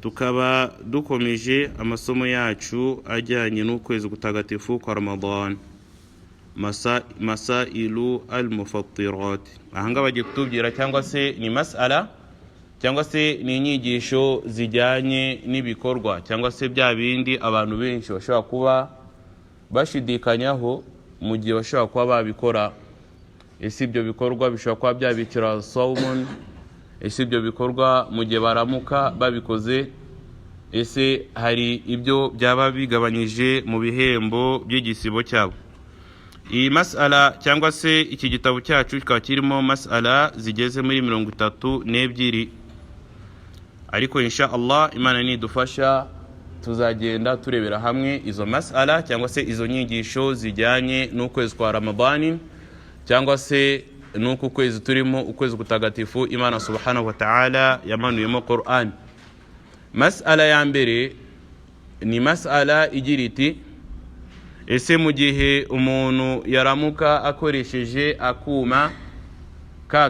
tukaba dukomeje amasomo yacu ajyanye n'ukwezi gutagatifu kwa Ramadan, masailu al-mufattirat. Ahanga bagiye kutubwira cyangwa se ni mas'ala cyangwa se ni inyigisho zijyanye n'ibikorwa cyangwa se bya bindi abantu benshi bashobora kuba bashidikanyaho mu gihe bashobora kuba babikora. Ese ibyo bikorwa bishobora kuba byabikira sawmun? Ese ibyo bikorwa mu gihe baramuka babikoze, ese hari ibyo byaba bigabanyije mu bihembo by'igisibo cyabo? Iyi mas'ala cyangwa se iki gitabo cyacu kikaba kirimo mas'ala zigeze muri 32, ariko insha Allah Imana nidufasha tuzagenda turebera hamwe izo mas'ala cyangwa se izo nyigisho zijyanye n'ukwezi kwa Ramadani cyangwa se nuko kwezi turimo, ukwezi gutagatifu Imana subhanahu wa ta'ala yamanuyemo Qur'an. Mas'ala ya mbere ni mas'ala igira iti: ese mu gihe umuntu yaramuka akoresheje akuma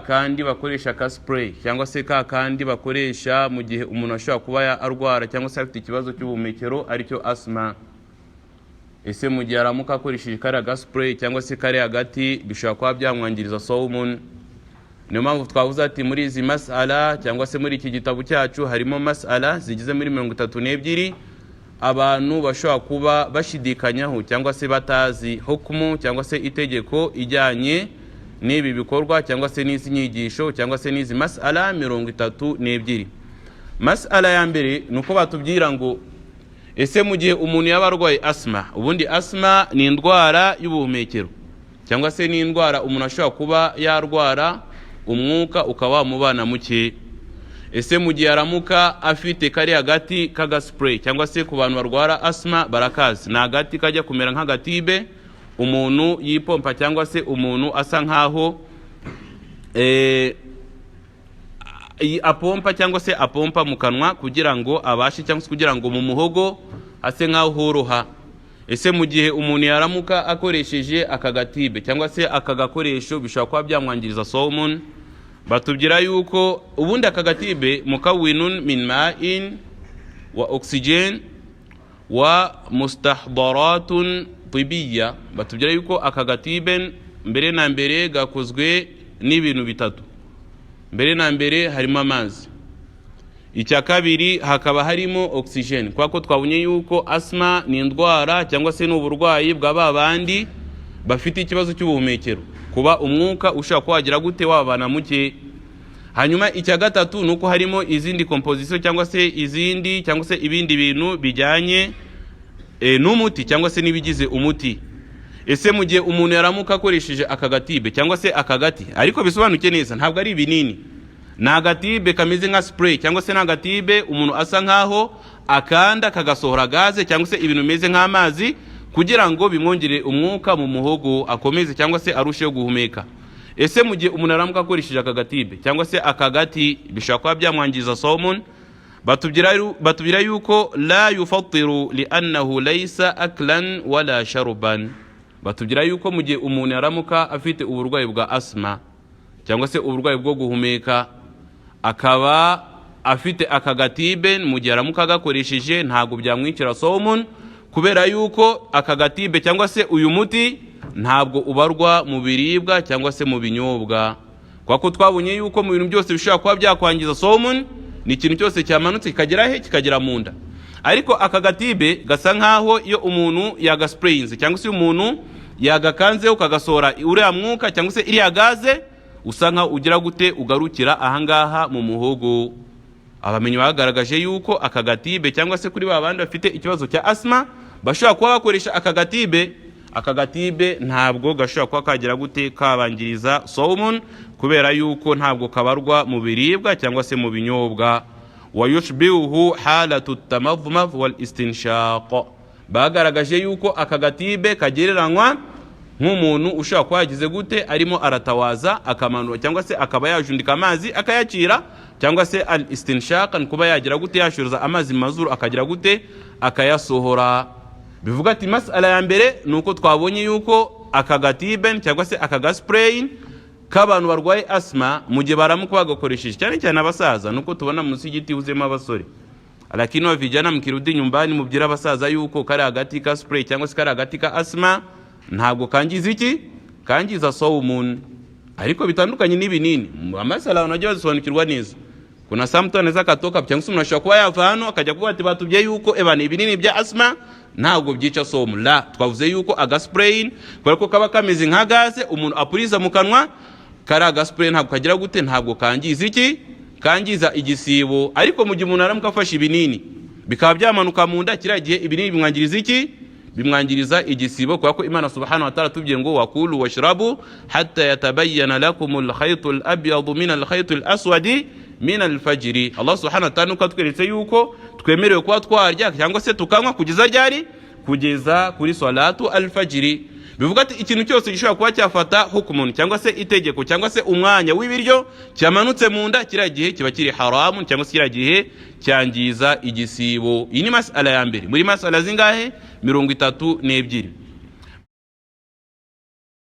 kandi bakoresha ka spray cyangwa se kandi bakoresha mu gihe umuntu ashobora kuba arwara cyangwa se afite ikibazo cy'ubuhumekero aricyo asma, ese mu gihe aramuka akoresheje kariya ga spray cyangwa se kariya gati bishobora kuba byamwangiriza sawmun? Niyo mpamvu twavuze ati muri izi mas'ala cyangwa se muri iki gitabo cyacu harimo mas'ala zigize muri 32 abantu bashobora kuba bashidikanyaho cyangwa se batazi hukumu cyangwa se itegeko ijyanye n'ibi bikorwa cyangwa se n'izi nyigisho cyangwa se n'izi mas'ala 32. Mas'ala ya mbere nuko batubwira ngo ese mu gihe umuntu yaba arwaye asma, ubundi asma ni indwara y'ubuhumekero cyangwa se ni indwara umuntu ashobora kuba yarwara umwuka ukaba wamubana muke. Ese mu gihe aramuka afite kariya gati kaga spray cyangwa se ku bantu barwara asma barakazi, ni agati kajya kumera nk'agatibe umuntu yipompa cyangwa se umuntu asa nkaho apompa cyangwa se apompa mu kanwa kugira ngo abashe cyangwa se kugira ngo mu muhogo ase nkaho horoha. Ese mu gihe umuntu yaramuka akoresheje aka gatibe cyangwa se aka gakoresho bishobora kuba byamwangiriza sawmun? Batubwira yuko ubundi aka gatibe mukawinun min ma'in wa oxygen wa mustahdaratun tibiyya. Batubwira yuko aka gatibe mbere na mbere gakozwe n'ibintu bitatu. Mbere na mbere harimo amazi, icya kabiri hakaba harimo oxygen, kwa ko twabonye yuko asma ni indwara cyangwa se n'uburwayi bwa bandi bafite ikibazo cy'ubuhumekero, kuba umwuka ushaka kwagira gute wabana muke. Hanyuma icya gatatu nuko harimo izindi composition cyangwa se izindi cyangwa se ibindi bintu bijyanye n'umuti cyangwa se nibigize umuti. Ese mu gihe umuntu yaramuka akoresheje aka gatibe cyangwa se aka gati, ariko bisobanuke neza ntabwo ari ibinini, ni agatibe kameze nka spray cyangwa se n'agatibe umuntu asa nkaho akanda kagasohora gaze cyangwa se ibintu bimeze nk'amazi kugira ngo bimwongere umwuka mu muhogo akomeze cyangwa se arusheho guhumeka. Ese mu gihe umuntu aramuka akoresheje aka gatibe cyangwa se aka gati bishobora kuba byamwangiza sawmun? Batubwira yuko la yufattiru li'annahu laysa aklan wala sharuban. Batubwira yuko mu gihe umuntu yaramuka afite uburwayi bwa asma cyangwa se uburwayi bwo guhumeka akaba afite aka gatibe, mu gihe aramuka agakoresheje ntabwo byamwicira sawmun, kubera yuko aka gatibe cyangwa se uyu muti ntabwo ubarwa mu biribwa cyangwa se mu binyobwa, kwa ko twabonye yuko mu bintu byose bishobora kuba byakwangiza sawmun ni ikintu cyose cyamanutse kikagera he, kikagera mu nda. Ariko aka gatibe gasa nkaho iyo umuntu yagasprayinze cyangwa se umuntu yagakanzeho kagasohora uriya mwuka cyangwa se iriya gaze, usanga ugira gute ugarukira ahangaha mu muhogo. Abamenyi bagaragaje yuko aka gatibe cyangwa se kuri babandi bafite ikibazo cya asma bashobora kuba bakoresha aka gatibe ntabwo gashobora kuba kagira gute kabangiriza sawmun, kubera yuko ntabwo kabarwa mu biribwa cyangwa se mu binyobwa. Wa yushbihu halatu tamadhmad wal istinshaq. Bagaragaje yuko aka gatibe kagereranywa nk'umuntu ushaka kuba yagize gute arimo aratawaza akamanura cyangwa se akaba yajundika amazi akayacira, cyangwa se al istinshaq kuba yagira gute yashuruza amazi mazuru akagira gute akayasohora. Bivuga ati mas'ala ya mbere nuko twabonye yuko aka gatibe cyangwa se aka gaspray k'abantu barwaye asma mu gihe baramuka bagakoresheje, cyane cyane abasaza, nuko tubona munsi y'igiti huzemo abasore lakini wa vijana mkirudi nyumbani mubwira abasaza yuko kari hagati ka spray cyangwa se kari hagati ka asma ntabwo kangiza iki kangiza saumun. Ariko bitandukanye n'ibinini amasala unajua zisobanukirwa neza. Kuna samtu anaweza katoka cyangwa se umuntu ashobora kuba yava hano akajya kuba ati batubye yuko ebana ibinini bya asma ntabwo byica saumun. La twavuze yuko agaspray kubera ko kaba kameze nka gaze umuntu apuriza mu kanwa, kari agaspray ntabwo kagira gute ntabwo kangiza iki kangiza igisibo. Ariko mu gihe umuntu aramuka afashe ibinini bikaba byamanuka mu nda, kiriya gihe ibinini bimwangiriza iki bimwangiriza igisibo, kwa ko Imana subhanahu wa ta'ala tubwiye ngo wakulu washrabu hatta yatabayyana lakumul khaytul abyadu min al khaytil aswadi min al fajri. Allah subhanahu wa ta'ala ukatweretse yuko twemerewe kuba twarya cyangwa se tukanywa kugeza ryari, kugeza kuri salatu al fajri. Bivuga ati ikintu cyose gishobora kuba cyafata hukumun cyangwa se itegeko cyangwa se umwanya w'ibiryo cyamanutse mu nda, kiriya gihe kiba kiri haramu cyangwa se kiriya gihe cyangiza igisibo. Iyi ni masala ya mbere muri masala zingahe 32.